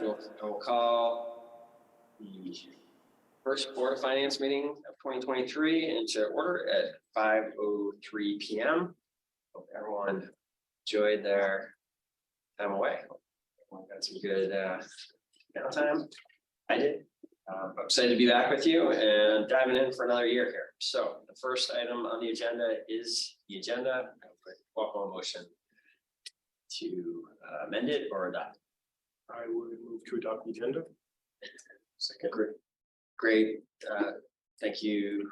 that, I will call the first Board of Finance meeting of 2023 into order at 5:03 p.m. Hope everyone enjoyed their time away. Everyone got some good downtime. I did. I'm excited to be back with you and diving in for another year here. So the first item on the agenda is the agenda. Welcome motion to amend it or adopt. I would move to adopt the agenda. Second. Great. Thank you,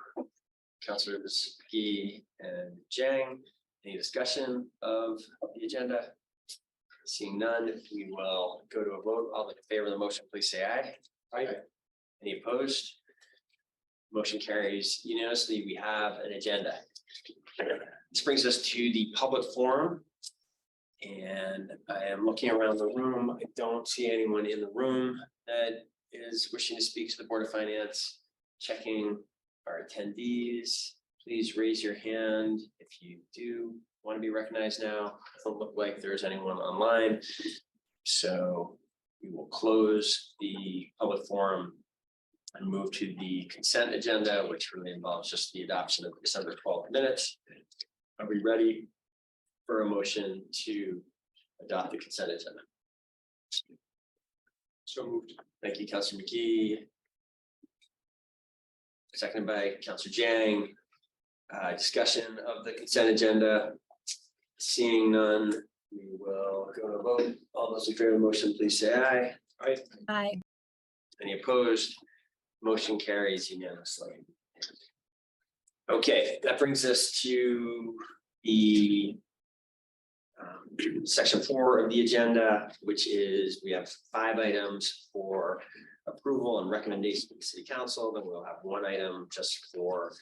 Councilors McGee and Jang. Any discussion of the agenda? Seeing none, we will go to a vote. All in favor of the motion, please say aye. Aye. Any opposed? Motion carries unanimously. We have an agenda. This brings us to the public forum. And I am looking around the room. I don't see anyone in the room that is wishing to speak to the Board of Finance. Checking our attendees. Please raise your hand if you do want to be recognized now. It doesn't look like there's anyone online. So we will close the public forum and move to the consent agenda, which really involves just the adoption of December 12th minutes. Are we ready for a motion to adopt the consent agenda? So moved. Thank you, Councilor McGee. Seconded by Councilor Jang. Discussion of the consent agenda. Seeing none, we will go to a vote. All those in favor of the motion, please say aye. Aye. Aye. Any opposed? Motion carries unanimously. Okay, that brings us to the section 4 of the agenda, which is we have 5 items for approval and recommendation to the City Council. Then we'll have 1 item just for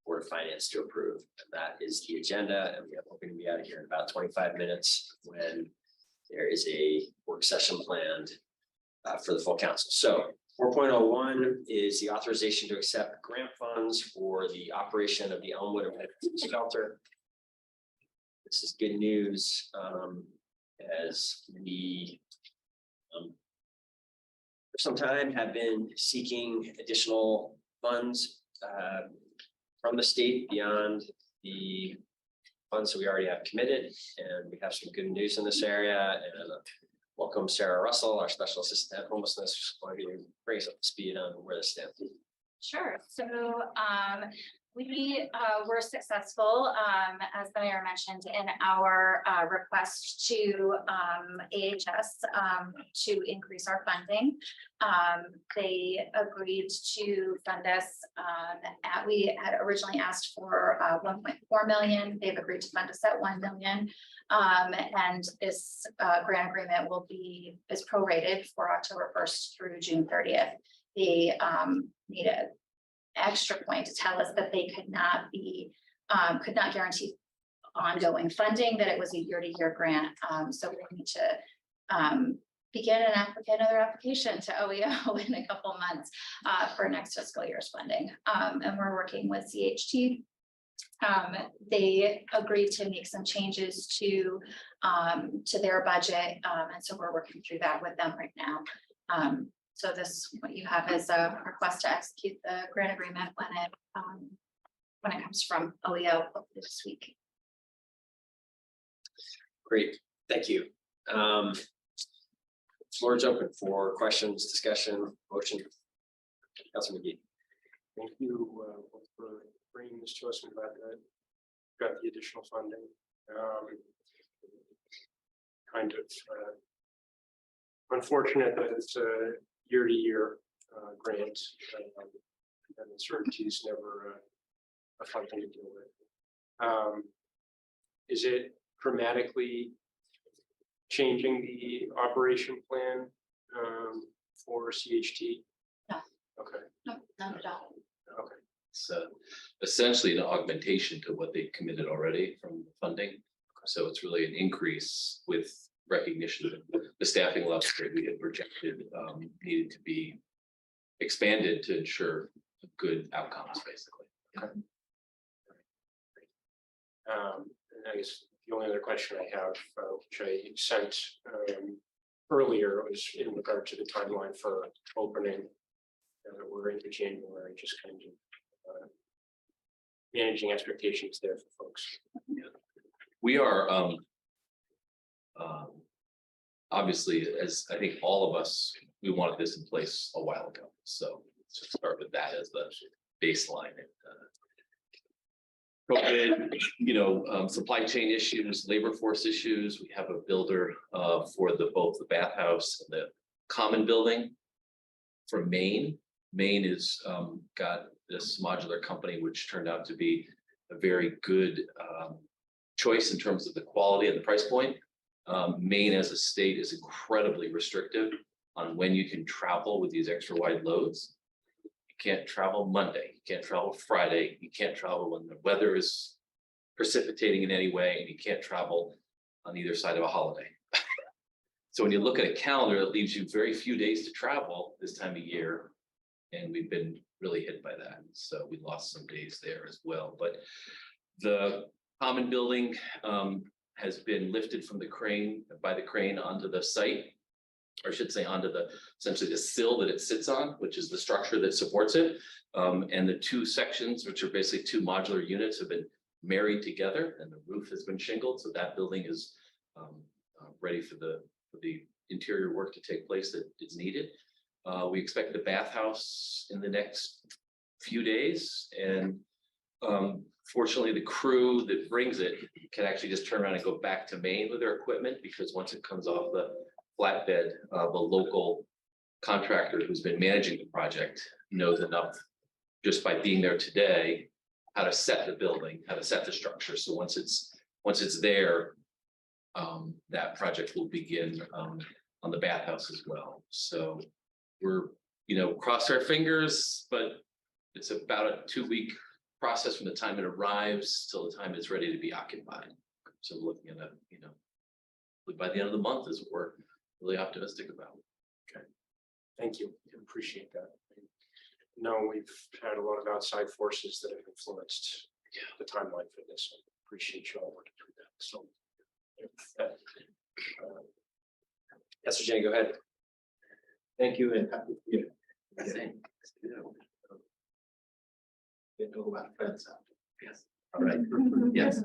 Board of Finance to approve, and that is the agenda. And we are hoping to be out of here in about 25 minutes when there is a work session planned for the full council. So 4.01 is the authorization to accept grant funds for the operation of the Elmwood shelter. This is good news as we for some time have been seeking additional funds from the state beyond the funds that we already have committed, and we have some good news in this area. And welcome Sarah Russell, our Special Assistant at Homelessness. Why don't you bring us up to speed on where this stands? Sure. So we were successful, as the mayor mentioned, in our request to AHS to increase our funding. They agreed to fund us we had originally asked for 1.4 million. They've agreed to fund us at 1 million. And this grant agreement is prorated for October 1st through June 30th. They made an extra point to tell us that they could not guarantee ongoing funding, that it was a year-to-year grant. So we need to begin another application to OEO in a couple months for next fiscal year's funding. And we're working with CHT. They agreed to make some changes to their budget, and so we're working through that with them right now. So what you have is a request to execute the grant agreement when it comes from OEO this week. Great, thank you. Floor is open for questions, discussion, motion. Councilor McGee. Thank you for bringing this to us. I'm glad that we got the additional funding. Kind of unfortunate that it's a year-to-year grant, and uncertainty is never a fun thing to deal with. Is it dramatically changing the operation plan for CHT? No. Okay. No, not at all. Okay. So essentially an augmentation to what they've committed already from funding. So it's really an increase with recognition that the staffing levels that we had projected needed to be expanded to ensure good outcomes, basically. Okay. And I guess the only other question I have, which I sent earlier was in regard to the timeline for opening. We're into January, just kind of managing expectations there for folks. We are obviously, as I think all of us, we wanted this in place a while ago. So let's just start with that as the baseline. COVID, supply chain issues, labor force issues. We have a builder for both the bathhouse and the common building from Maine. Maine is got this modular company, which turned out to be a very good choice in terms of the quality and the price point. Maine as a state is incredibly restrictive on when you can travel with these extra wide loads. You can't travel Monday, you can't travel Friday, you can't travel when the weather is precipitating in any way, and you can't travel on either side of a holiday. So when you look at a calendar, it leaves you very few days to travel this time of year. And we've been really hit by that. So we lost some days there as well. But the common building has been lifted from the crane, by the crane onto the site, or I should say onto essentially the sill that it sits on, which is the structure that supports it. And the two sections, which are basically two modular units, have been married together, and the roof has been shingled. So that building is ready for the interior work to take place that is needed. We expect the bathhouse in the next few days, and fortunately the crew that brings it can actually just turn around and go back to Maine with their equipment, because once it comes off the flatbed, the local contractor who's been managing the project knows enough just by being there today how to set the building, how to set the structure. So once it's there, that project will begin on the bathhouse as well. So we're, cross our fingers, but it's about a 2-week process from the time it arrives till the time it's ready to be occupied. So looking at by the end of the month is what we're really optimistic about. Okay, thank you. Appreciate that. No, we've had a lot of outside forces that have influenced the timeline for this. I appreciate you all working through that. So, Yes, Jenny, go ahead. Thank you and happy to hear. We talk about friends after. Yes. All right. Yes.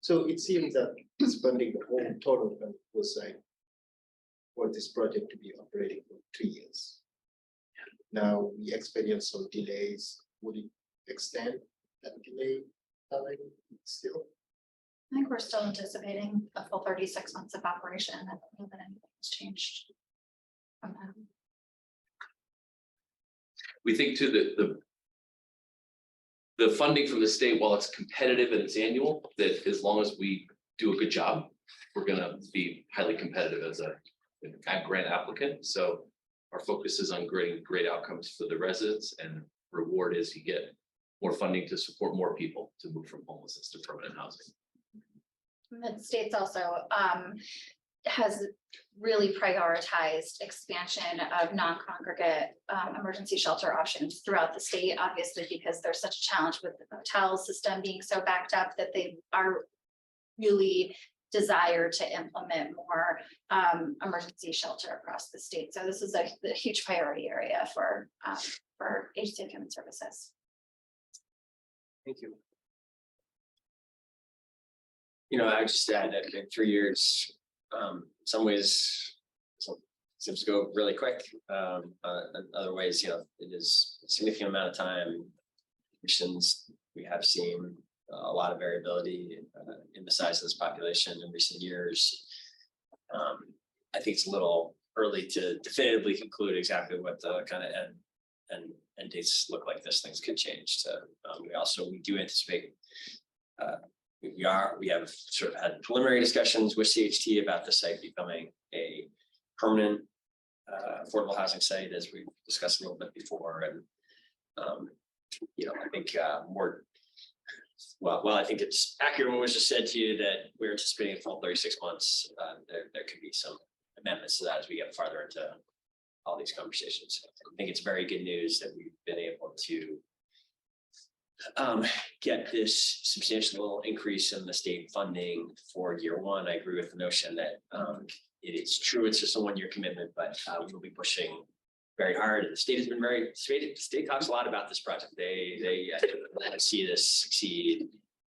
So it seems that spending the whole total was like for this project to be operating for 3 years. Now we experience some delays. Would it extend that delay time still? I think we're still anticipating a full 36 months of operation. I don't know that anything's changed from that. We think too the funding from the state, while it's competitive and it's annual, that as long as we do a good job, we're going to be highly competitive as a grant applicant. So our focus is on great outcomes for the residents, and reward is you get more funding to support more people to move from homelessness to permanent housing. The state's also has really prioritized expansion of non-congregate emergency shelter options throughout the state, obviously, because there's such a challenge with the hotel system being so backed up that they are really desire to implement more emergency shelter across the state. So this is a huge priority area for Agency of Human Services. thank you. I would just add that in 3 years, in some ways, seems to go really quick. In other ways, it is a significant amount of time. Since we have seen a lot of variability in the size of this population in recent years. I think it's a little early to definitively conclude exactly what the kind of end dates look like. This things could change. So we do anticipate. We have sort of had preliminary discussions with CHT about the site becoming a permanent affordable housing site, as we discussed a little bit before. And I think I think it's accurate what was just said to you, that we're anticipating a full 36 months. There could be some amendments to that as we get farther into all these conversations. I think it's very good news that we've been able to get this substantial increase in the state funding for year one. I agree with the notion that it is true, it's just a one-year commitment, but we will be pushing very hard. The state has been state talks a lot about this project. They want to see this succeed.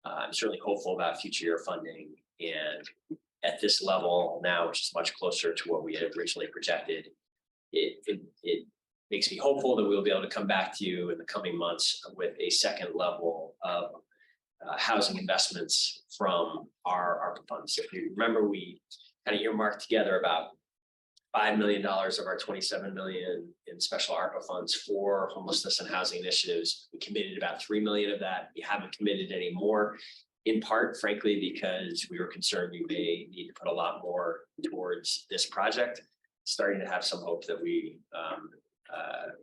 I'm certainly hopeful about future year funding, and at this level now, which is much closer to what we had originally projected, it makes me hopeful that we'll be able to come back to you in the coming months with a second level of housing investments from our ARPA funds. If you remember, we kind of earmarked together about $5 million of our $27 million in special ARPA funds for homelessness and housing initiatives. We committed about $3 million of that. We haven't committed any more, in part, frankly, because we were concerned we may need to put a lot more towards this project. Starting to have some hope that we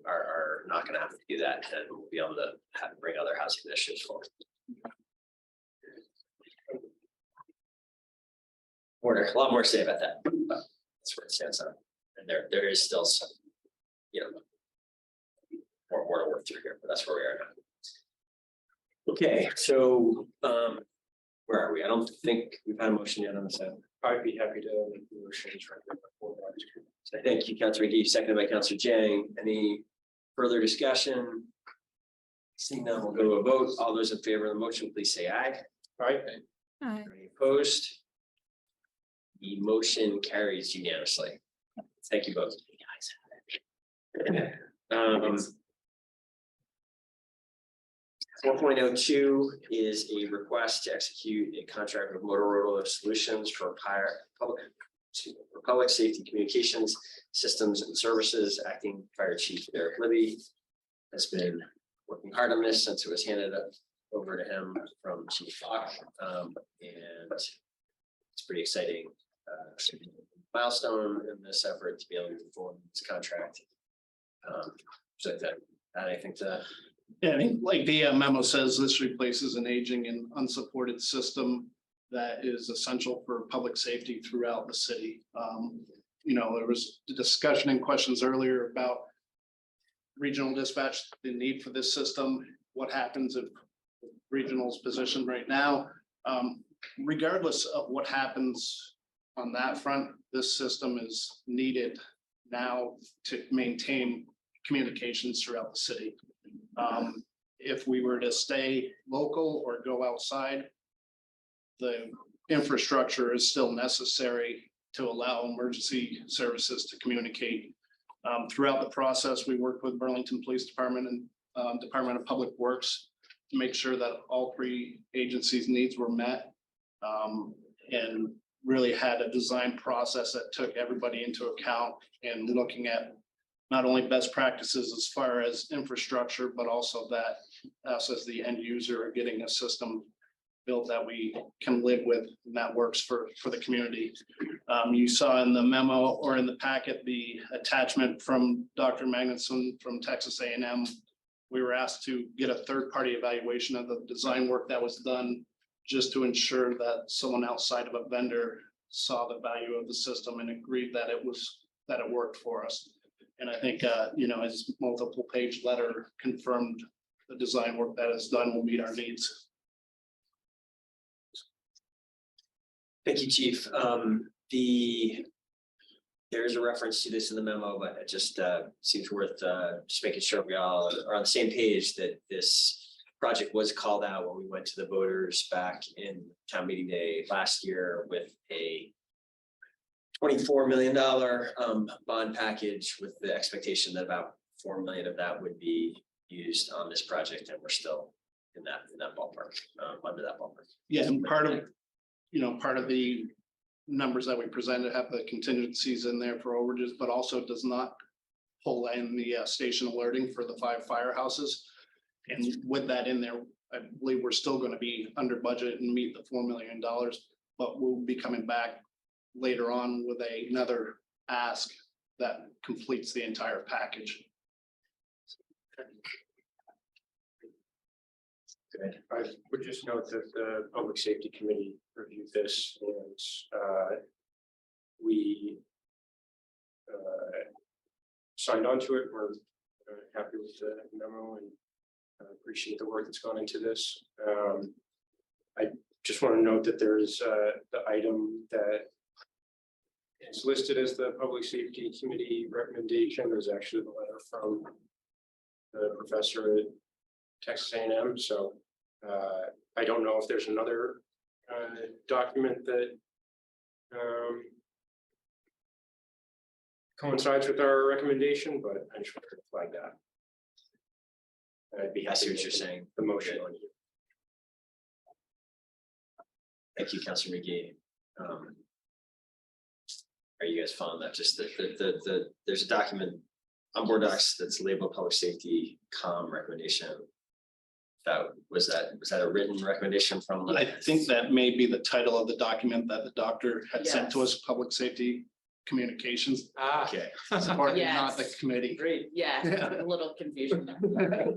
are not going to have to do that, and we'll be able to bring other housing initiatives forward. A lot more to say about that, but that's where it stands on. And there is still some, more to work through here, but that's where we are now. Okay, so where are we? I don't think we've had a motion yet on this item. I'd be happy to make the motions right now. So thank you, Councilor McGee, seconded by Councilor Jang. Any further discussion? Seeing none, we'll go to a vote. All those in favor of the motion, please say aye. Aye. Aye. Any opposed? The motion carries unanimously. Thank you both. 4.02 is a request to execute a contract with Motorola Solutions for public safety communications systems and services. Acting Fire Chief Eric Libby has been working hard on this since it was handed over to him from Chief Fox, and it's pretty exciting milestone in this effort to be able to move forward this contract. So that I think that. Yeah, I mean, like the memo says, this replaces an aging and unsupported system that is essential for public safety throughout the city. There was discussion and questions earlier about regional dispatch, the need for this system, what happens if regional's position right now. Regardless of what happens on that front, this system is needed now to maintain communications throughout the city. If we were to stay local or go outside, the infrastructure is still necessary to allow emergency services to communicate. Throughout the process, we worked with Burlington Police Department and Department of Public Works to make sure that all three agencies' needs were met, and really had a design process that took everybody into account and looking at not only best practices as far as infrastructure, but also that us as the end user are getting a system built that we can live with and that works for the community. You saw in the memo or in the packet, the attachment from Dr. Magnuson from Texas A&M. We were asked to get a third-party evaluation of the design work that was done just to ensure that someone outside of a vendor saw the value of the system and agreed that it worked for us. And I think, his multiple page letter confirmed the design work that is done will meet our needs. Thank you, Chief. There's a reference to this in the memo, but it just seems worth just making sure we all are on the same page that this project was called out when we went to the voters back in town meeting day last year with a $24 million bond package, with the expectation that about $4 million of that would be used on this project, and we're still in that ballpark, under that ballpark. Yeah, and part of the numbers that we presented have the contingencies in there for overages, but also does not pull in the station alerting for the 5 firehouses. And with that in there, I believe we're still going to be under budget and meet the $4 million, but we'll be coming back later on with another ask that completes the entire package. Good. I would just note that the Public Safety Committee reviewed this, and we signed on to it. We're happy with the memo and appreciate the work that's gone into this. I just want to note that there is the item that It's listed as the Public Safety Committee recommendation. There's actually the letter from the professor at Texas A&M. So I don't know if there's another document that coincides with our recommendation, but I just wanted to flag that. And I'd be I happy see to what you're make saying. the motion on you. Thank you, Councilor McGee. Are you guys following that? Just there's a document on board docs that's labeled public safety recommendation. Was that a written recommendation from? I think that may be the title of the document that the doctor had sent to us, Public Safety Communications. Okay, Or not the committee. great. Yeah, Yeah. a little confusion there.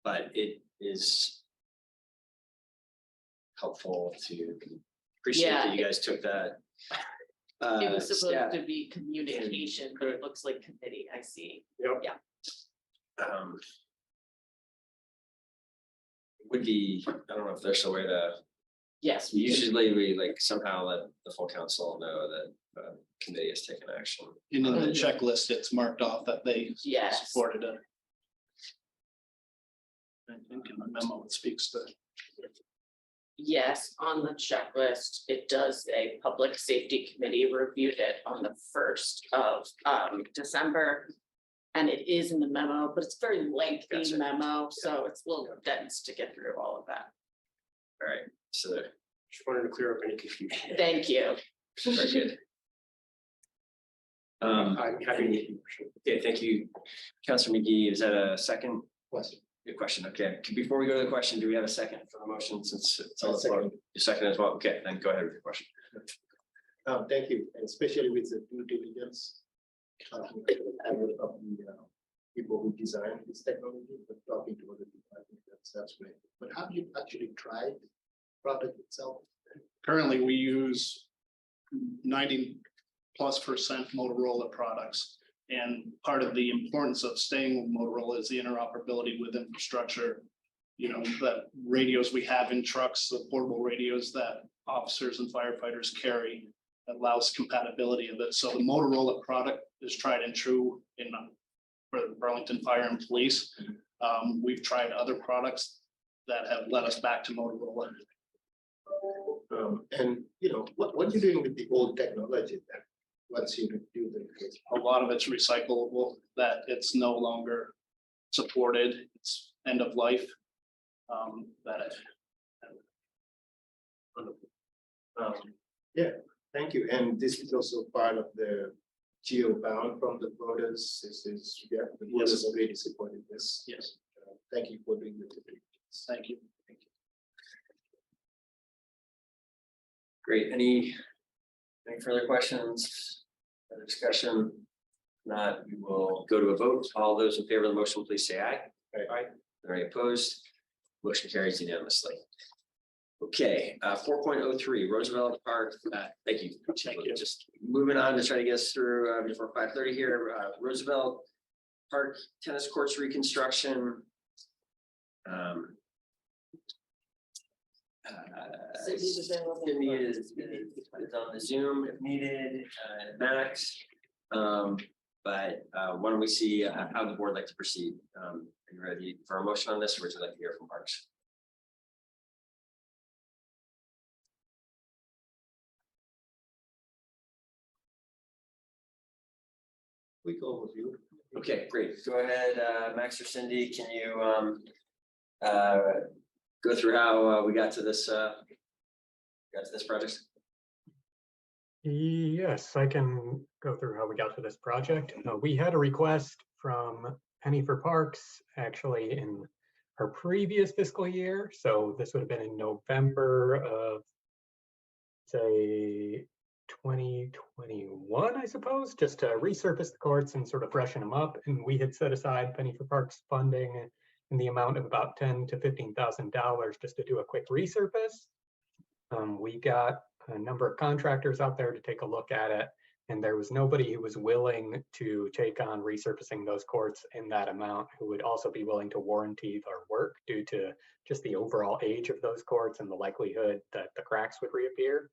But it is helpful to appreciate that Yeah. you guys took that. It was step. supposed to be communication, but it looks like committee, I see. Yep. Would be, I don't know if there's a way to, Yes. usually we like somehow let the full council know that the committee has taken action. And in the checklist, it's marked off that they Yes. supported it. I think in the memo, it speaks to. Yes, on the checklist, it does say Public Safety Committee reviewed it on the 1st of December. And it is in the memo, but it's a very lengthy Gotcha. memo, so it's a little dense to get through all of that. All right, so Just wanted to clear up any confusion. Thank you. very good. I'm happy to make the motion. Okay, thank you, Councilor McGee. Is that a second? Question. Good question. Okay, before we go to the question, do we have a second for the motion since it's all Second. your second as well? Okay, then go ahead with your question. Thank you, and especially with the due diligence. Of the people who design this technology, but talking to other people, I think that's great. But have you actually tried the product itself? Currently, we use 90+% Motorola products. And part of the importance of staying with Motorola is the interoperability with infrastructure. You know, the radios we have in trucks, the portable radios that officers and firefighters carry, allows compatibility of it. So the Motorola product is tried and true for the Burlington Fire and Police. We've tried other products that have led us back to Motorola. And you know, what you're doing with the old technology that once you do the. A lot of it's recyclable, that it's no longer supported, it's end of life. Yeah, thank you. And this is also part of the geo bound from the voters. This is, yeah, the voters already supported this. Yes, Thank you for doing the. thank you. Great. Any further questions? Further discussion? Not, we will go to a vote. All those in favor of the motion, please say aye. Aye. Any opposed? Motion carries unanimously. Okay, 4.03 Roosevelt Park. Thank you. Thank you. Just moving on to try to get us through before 5:30 here. Roosevelt Park tennis courts reconstruction. Cindy's available. Cindy is on the Zoom if needed, Max. But why don't we see how the board like to proceed? Are you ready for a motion on this, or would you like to hear from Parks? Quick overview. Okay, great. Go ahead, Max or Cindy, can you go through how we got to this project? Yes, I can go through how we got to this project. We had a request from Penny for Parks actually in our previous fiscal year. So this would have been in November of, say, 2021, I suppose, just to resurface the courts and sort of freshen them up. And we had set aside Penny for Parks funding in the amount of about $10,000 to $15,000 just to do a quick resurface. We got a number of contractors out there to take a look at it, and there was nobody who was willing to take on resurfacing those courts in that amount who would also be willing to warranty their work due to just the overall age of those courts and the likelihood that the cracks would reappear.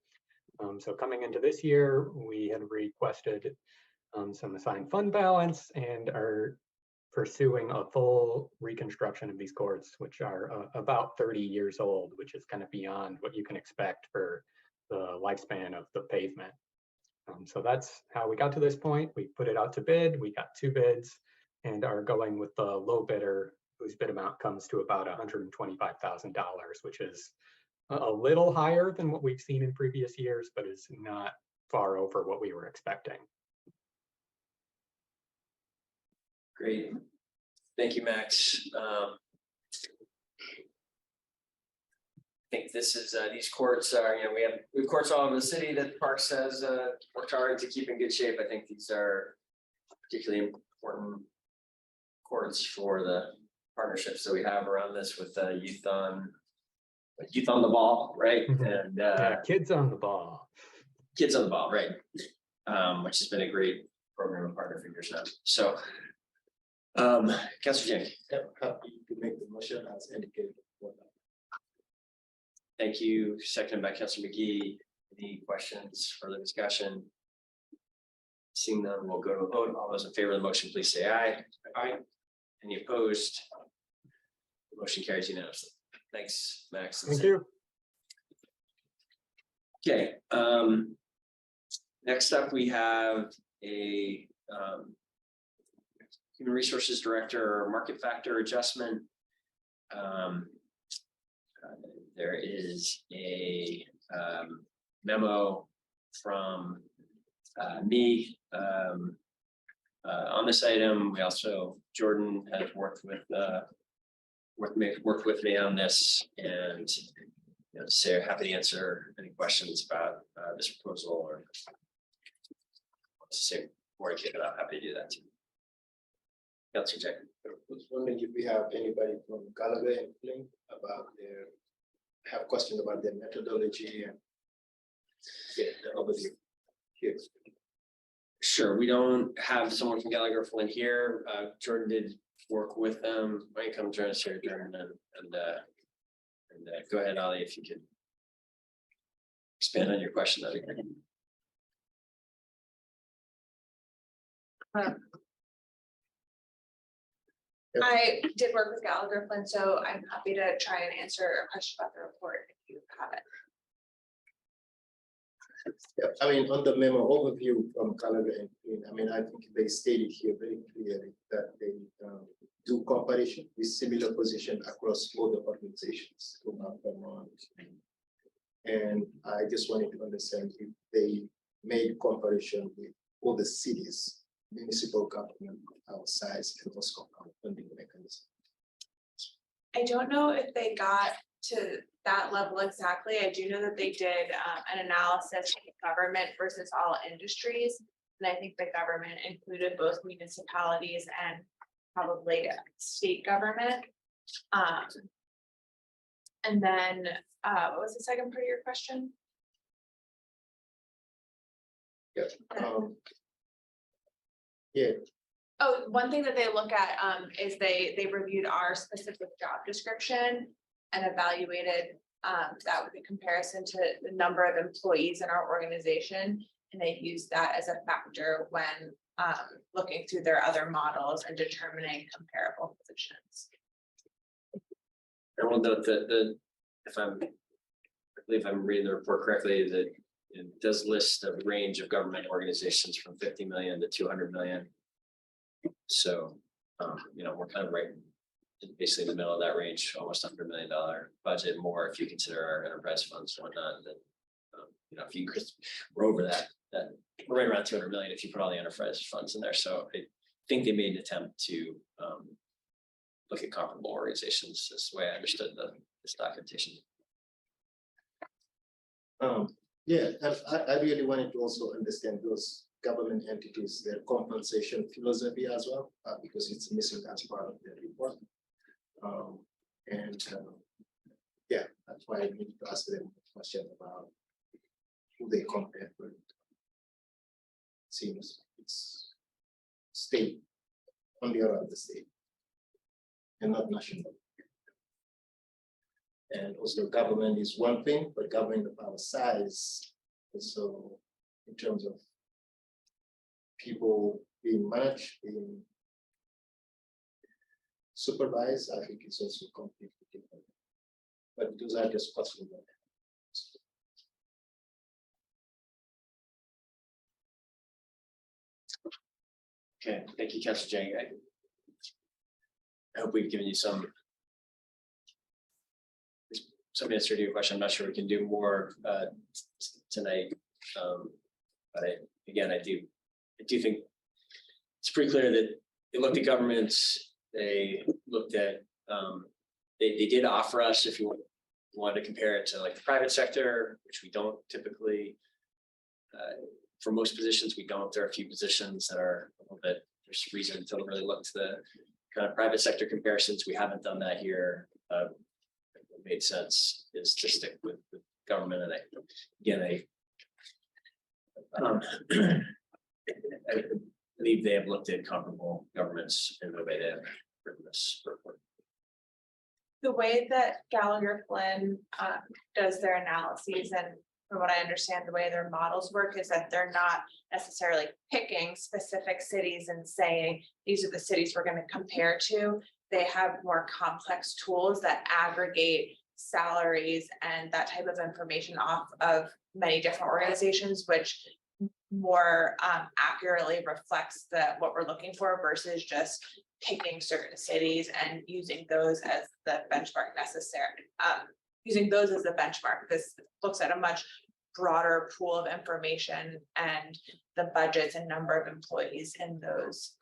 So coming into this year, we had requested some assigned fund balance and are pursuing a full reconstruction of these courts, which are about 30 years old, which is kind of beyond what you can expect for the lifespan of the pavement. So that's how we got to this point. We put it out to bid. We got 2 bids and are going with the low bidder, whose bid amount comes to about $125,000, which is a little higher than what we've seen in previous years, but is not far over what we were expecting. Great. Thank you, Max. I think this is, these courts are, we have courts all over the city that Parks has worked hard to keep in good shape. I think these are particularly important courts for the partnerships that we have around this with youth on the ball, right? And Yeah, kids on the ball. Kids on the ball, right? Which has been a great program and partner for years now. So, Councilor James. Yep, happy to make the motion as indicated. Thank you. Seconded by Councilor McGee. Any questions, further discussion? Seeing none, we'll go to a vote. All those in favor of the motion, please say aye. Aye. Any opposed? The motion carries unanimously. Thanks, Max. Thank you. Okay, next up, we have a Human Resources Director market factor adjustment. There is a memo from me on this item. We also, Jordan has worked with me on this, and so happy to answer any questions about this proposal or say before I kick it off, happy to do that too. Councilor Jack. I was wondering if we have anybody from Galloway and Flynn about have questions about their methodology and get the overview here. Sure, we don't have someone from Gallagher Flynn here. Jordan did work with them. Why don't you come join us here, Jordan, and go ahead, Ali, if you could expand on your question, that'd be great. I did work with Gallagher Flynn, so I'm happy to try and answer a question about the report if you have it. Yeah, I mean, on the memo overview from Gallagher and Flynn, I mean, I think they stated here very clearly that they do comparison with similar position across all the organizations throughout Vermont. And I just wanted to understand if they made comparison with all the cities, municipal government, our size, and also our funding mechanism. I don't know if they got to that level exactly. I do know that they did an analysis of government versus all industries. And I think the government included both municipalities and probably state government. And then what was the second part of your question? Yeah. Oh, one thing that they look at is they reviewed our specific job description and evaluated that with a comparison to the number of employees in our organization. And they used that as a factor when looking through their other models and determining comparable positions. I will note that I believe I'm reading the report correctly, that it does list a range of government organizations from 50 million to 200 million. So, we're kind of right basically in the middle of that range, almost $100 million budget, more if you consider our enterprise funds and whatnot. That, if you we're over that we're right around 200 million if you put all the enterprise funds in there. So I think they made an attempt to look at comparable organizations. That's the way I understood this documentation. Yeah, I really wanted to also understand those government entities, their compensation philosophy as well, because it's missing as part of the report. Yeah, that's why I need to ask them a question about who they compare with. Seems it's state, only around the state, and not national. And also government is one thing, but government of our size So in terms of people being managed, being supervised, I think it's also completely different. But those are just possible. Okay, thank you, Councilor Jang. I hope we've given you some answer to your question. I'm not sure we can do more tonight. But again, I do think it's pretty clear that they looked at governments, they looked at, they did offer us, if you wanted to compare it to like the private sector, which we don't typically, for most positions, we don't. There are a few positions that are a little bit, there's reason to really look to the kind of private sector comparisons. We haven't done that here. What made sense is to stick with government. And I believe they have looked at comparable governments in the way they have written this report. The way that Gallagher Flynn does their analyses, and from what I understand, the way their models work is that they're not necessarily picking specific cities and saying, these are the cities we're going to compare to. They have more complex tools that aggregate salaries and that type of information off of many different organizations, which more accurately reflects what we're looking for versus just picking certain cities and using those as the benchmark necessary. Using those as the benchmark. This looks at a much broader pool of information and the budgets and number of employees in those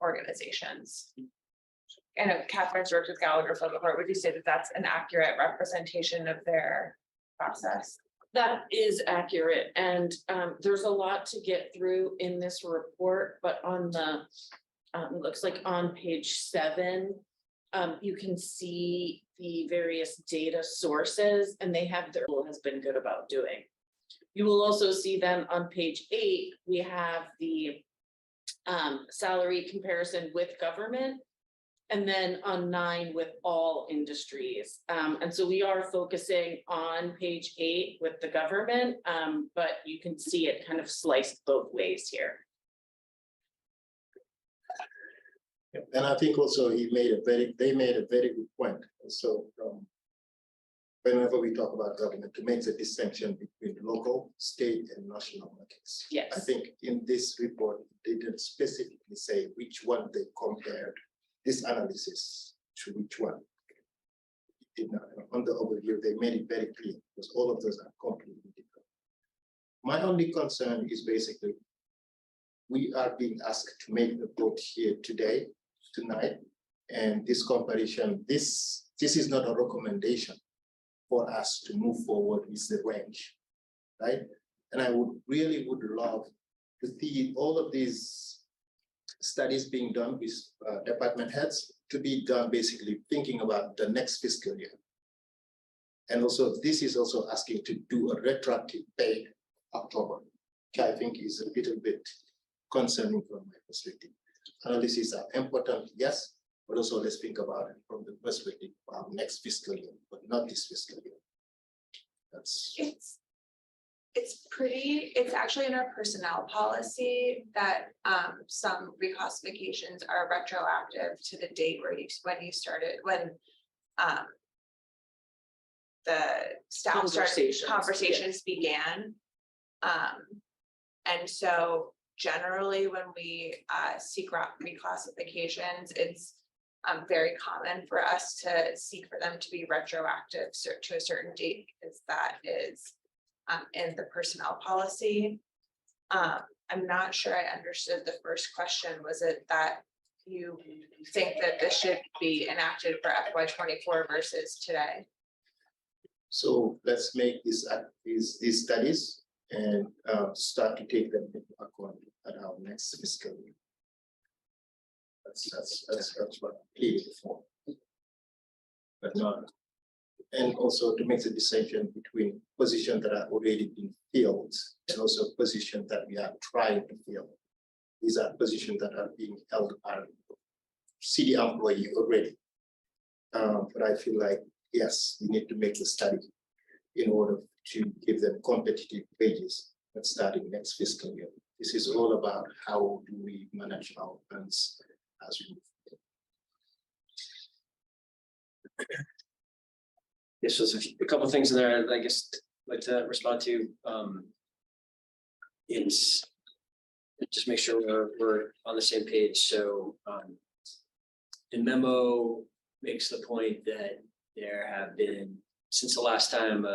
organizations. And if Catherine's worked with Gallagher Flynn before, would you say that that's an accurate representation of their process? That is accurate, and there's a lot to get through in this report, but on the, looks like on page 7, you can see the various data sources, and they have their has been good about doing. You will also see then on page 8, we have the salary comparison with government, and then on 9 with all industries. And so we are focusing on page 8 with the government, but you can see it kind of sliced both ways here. And I think also they made a very good point. So whenever we talk about government, to make the distinction between local, state, and national markets. Yes. I think in this report, they didn't specifically say which one they compared this analysis to which one. On the overview, they made it very clear because all of those are completely different. My only concern is basically we are being asked to make the vote here tonight, and this comparison, this is not a recommendation for us to move forward with the range, right? And I would love to see all of these studies being done with department heads to be done basically thinking about the next fiscal year. And also this is also asking to do a retroactive pay October, which I think is a little bit concerning from my perspective. Analyses are important, yes, but also let's think about it from the perspective of next fiscal year, but not this fiscal year. That's it's actually in our personnel policy that some reclassifications are retroactive to the date when the staff started conversations began. And so generally when we seek reclassifications, it's very common for us to seek for them to be retroactive to a certain date, because that is in the personnel policy. I'm not sure I understood the first question. Was it that you think that this should be enacted for FY24 versus today? So let's make these studies and start to take them into account at our next fiscal year. That's what I'm pleading for. But not, and also to make the distinction between positions that are already being filled and also positions that we are trying to fill. These are positions that are being held by city employee already. But I feel like, yes, we need to make the study in order to give them competitive wages, but starting next fiscal year. This is all about how do we manage our funds as we move. This was a couple of things in there, I guess, I'd like to respond to. It's just make sure we're on the same page. So the memo makes the point that there have been, since the last time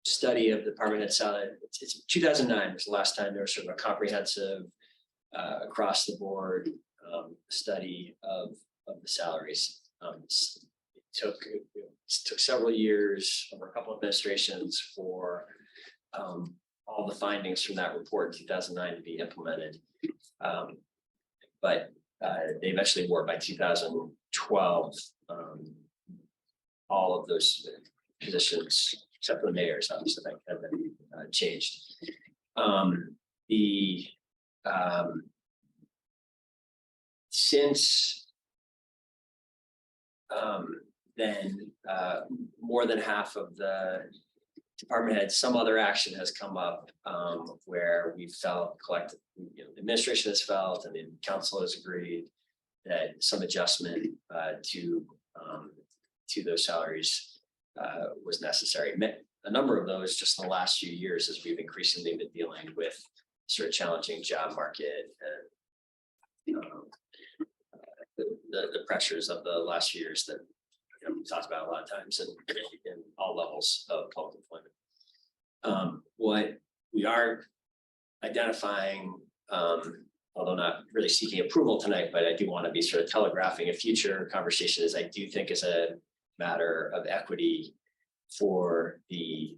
study of the department head salary, it's 2009 was the last time there was sort of a comprehensive across the board study of the salaries. It took several years over a couple of administrations for all the findings from that report in 2009 to be implemented. But they eventually were by 2012. All of those positions, except for the mayors, obviously, have been changed. Since then, more than half of the department heads, some other action has come up where we felt collective, the administration has felt, and the council has agreed that some adjustment to those salaries was necessary. A number of those just in the last few years, as we've increasingly been dealing with sort of challenging job market and the pressures of the last few years that we talked about a lot of times and in all levels of public employment. What we are identifying, although not really seeking approval tonight, but I do want to be sort of telegraphing a future conversation, is I do think is a matter of equity for the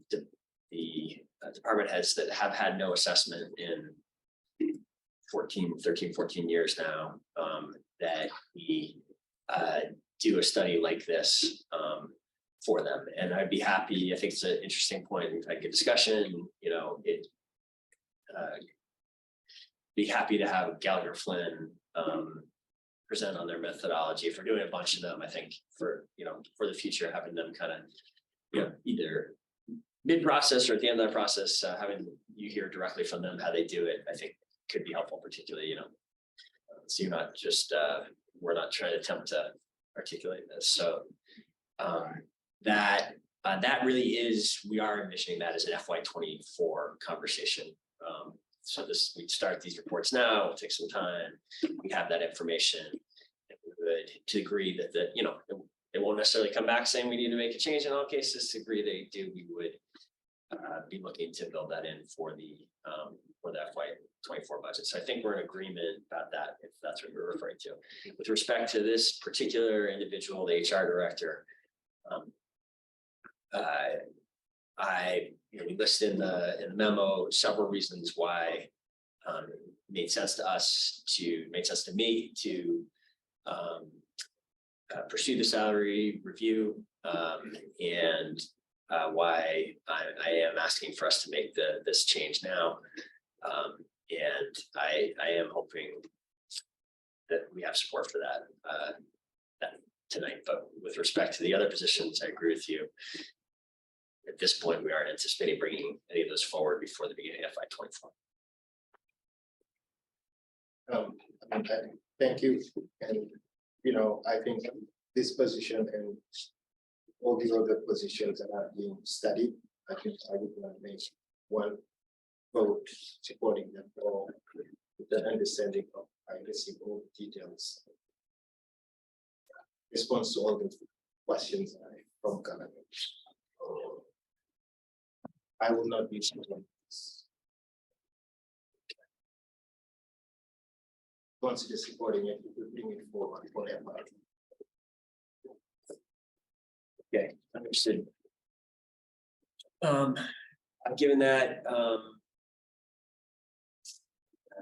department heads that have had no assessment in 13-14 years now, that we do a study like this for them. And I'd be happy, I think it's an interesting point, we've had good discussion, be happy to have Gallagher Flynn present on their methodology. If we're doing a bunch of them, I think for the future, having them kind of either mid-process or at the end of the process, having you hear directly from them how they do it, I think could be helpful, particularly, so you're not just we're not trying to attempt to articulate this. So that really is, we are envisioning that as an FY24 conversation. So we start these reports now, it'll take some time, we have that information, and we would, to agree that it won't necessarily come back saying we need to make a change in all cases. To agree they do, we would be looking to build that in for the FY24 budget. So I think we're in agreement about that, if that's what you're referring to. With respect to this particular individual, the HR director, we listed in the memo several reasons why it made sense to me to pursue the salary review, and why I am asking for us to make this change now. And I am hoping that we have support for that tonight. But with respect to the other positions, I agree with you. At this point, we aren't anticipating bringing any of those forward before the beginning of FY24. Thank you. And, I think this position and all the other positions that are being studied, I think I would want to make one vote supporting them all with the understanding of I receive all the details. Response to all the questions from government. I will not be supporting this. Consider supporting it, we bring it forward for FY. Okay, understood. Given that, I'm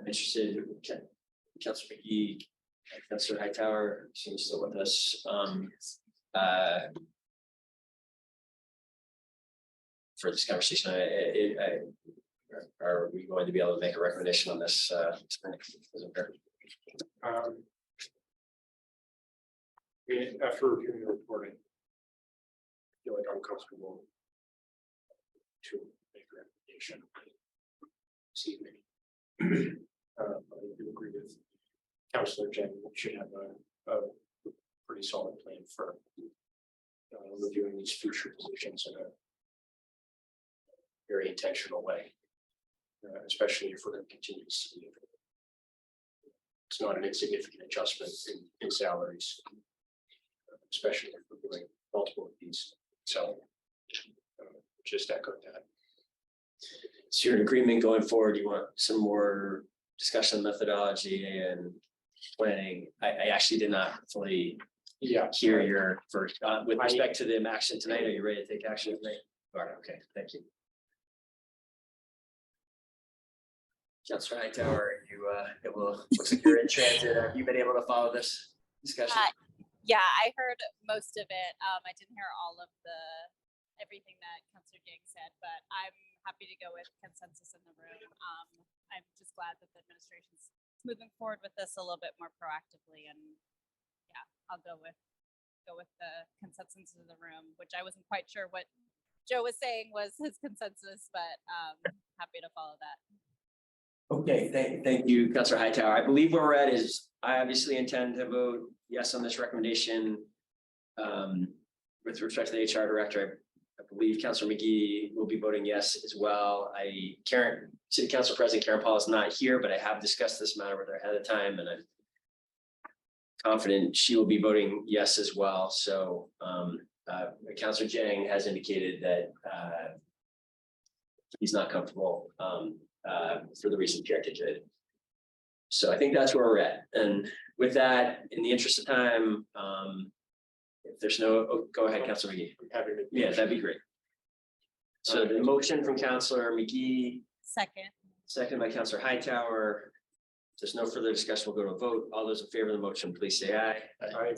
interested. Councilor McGee, Councilor Hightower seems still with us. For this conversation, are we going to be able to make a recommendation on this? After reviewing the reporting, I feel like I'm comfortable to make a recommendation this evening. I do agree with Councilor Jen, we should have a pretty solid plan for reviewing these future positions in a very intentional way, especially if we're going to continue to see it's not an insignificant adjustment in salaries, especially if we're doing multiple of these. So just echo that. So you're in agreement going forward. You want some more discussion on methodology and planning? I actually did not fully hear your first, with respect to the action tonight. Are you ready to take action tonight? All right, okay, thank you. Councilor Hightower, looks like you're in transit. Have you been able to follow this discussion? Yeah, I heard most of it. I didn't hear all of everything that Councilor Gang said, but I'm happy to go with consensus in the room. I'm just glad that the administration's moving forward with this a little bit more proactively, and yeah, I'll go with the consensus in the room, which I wasn't quite sure what Joe was saying was his consensus, but happy to follow that. Okay, thank you, Councilor Hightower. I believe where we're at is I obviously intend to vote yes on this recommendation. With respect to the HR director, I believe Councilor McGee will be voting yes as well. City Council President Karen Paul is not here, but I have discussed this matter with her ahead of time, and I'm confident she will be voting yes as well. So Councilor Jang has indicated that he's not comfortable for the reasons he articulated. So I think that's where we're at. And with that, in the interest of time, if there's go ahead, Councilor McGee. Yeah, that'd be great. So the motion from Councilor McGee. Second by Councilor Hightower. If there's no further discussion, we'll go to a vote. All those in favor of the motion, please say aye. Aye.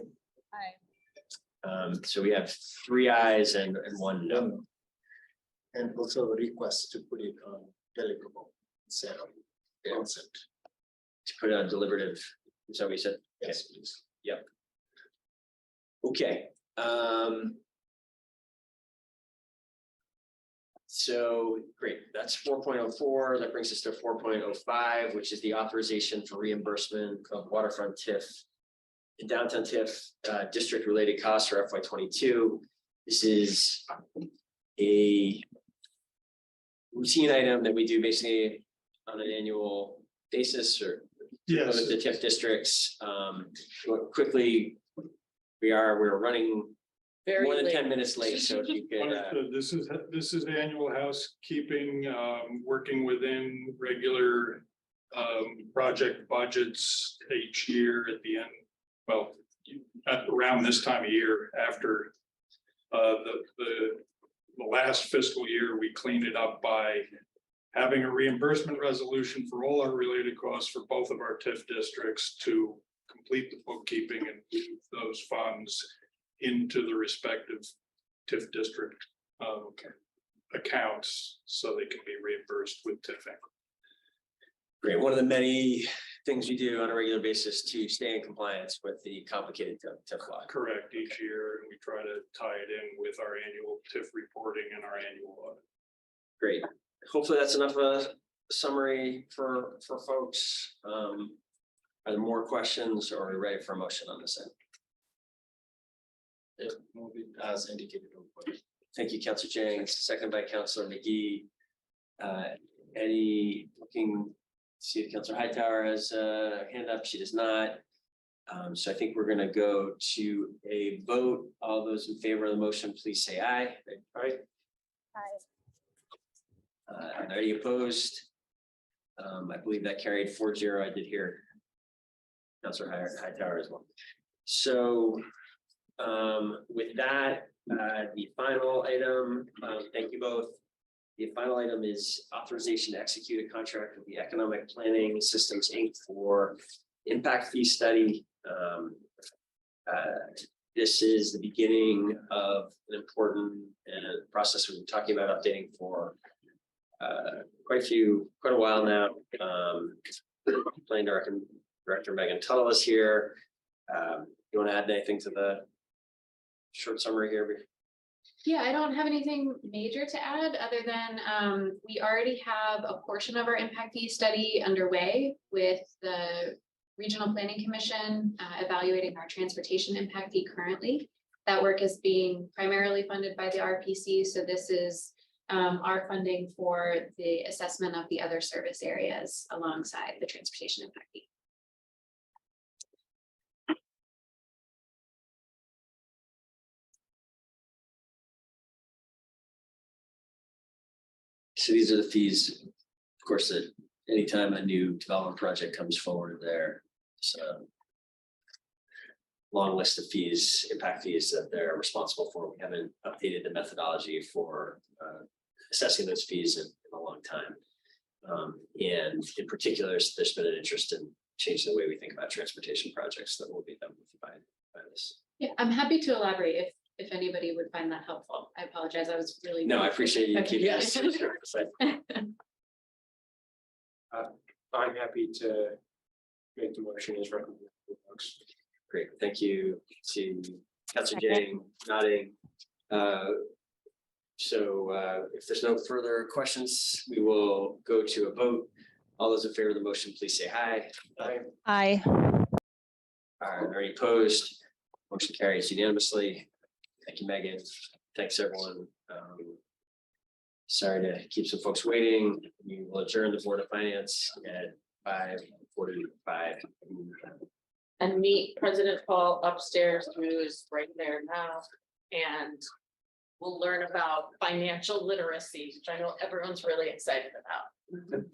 So we have 3 ayes and 1 no. And also a request to put it on deliverable, consent. To put it on deliberative, is that what you said? Yes, please. Yep. Okay. So great, that's 4.04. That brings us to 4.05, which is the authorization for reimbursement of waterfront TIF and downtown TIF district related costs for FY22. This is a routine item that we do basically on an annual basis, or with the TIF districts. Quickly, we're running Very more than late. 10 minutes late, so if you could. This is annual housekeeping, working within regular project budgets each year at the end. Well, at around this time of year, after the last fiscal year, we cleaned it up by having a reimbursement resolution for all our related costs for both of our TIF districts to complete the bookkeeping and move those funds into the respective TIF district accounts so they can be reimbursed with TIF. Great. One of the many things we do on a regular basis to stay in compliance with the complicated TIF law. Correct, each year, and we try to tie it in with our annual TIF reporting and our annual audit. Great. Hopefully that's enough of a summary for folks. Are there more questions, or are we ready for a motion on this end? Move it as indicated. Thank you, Councilor Jang, second by Councilor McGee. Any looking, see if Councilor Hightower has a hand up? She does not. So I think we're gonna go to a vote. All those in favor of the motion, please say aye. Aye. Any opposed? I believe that carried 4-0. I did hear Councilor Hightower as well. So with that, the final item, thank you both. The final item is authorization to execute a contract with the Economic Planning Systems Inc. for impact fee study. This is the beginning of an important process we've been talking about updating for quite a while now. Planning Director Megan Tuttle is here. You want to add anything to the short summary here? Yeah, I don't have anything major to add other than we already have a portion of our impact fee study underway with the Regional Planning Commission evaluating our transportation impact fee currently. That work is being primarily funded by the RPC, so this is our funding for the assessment of the other service areas alongside the transportation impact fee. So these are the fees, of course, that anytime a new development project comes forward there, so long list of fees, impact fees that they're responsible for. We haven't updated the methodology for assessing those fees in a long time. And in particular, there's been an interest in changing the way we think about transportation projects that will be done by this. Yeah, I'm happy to elaborate if anybody would find that helpful. I apologize, I was really. No, I appreciate you Okay. keeping us. I'm happy to make the motion as recommended. Folks. Great, thank you to Councilor Jang nodding. So if there's no further questions, we will go to a vote. All those in favor of the motion, please say aye. Aye. Are there any opposed? Motion carries unanimously. Thank you, Megan. Thanks, everyone. Sorry to keep some folks waiting. We will adjourn the Board of Finance at 5:45. And meet President Paul upstairs, who is right there now. And we'll learn about financial literacy, which I know everyone's really excited about.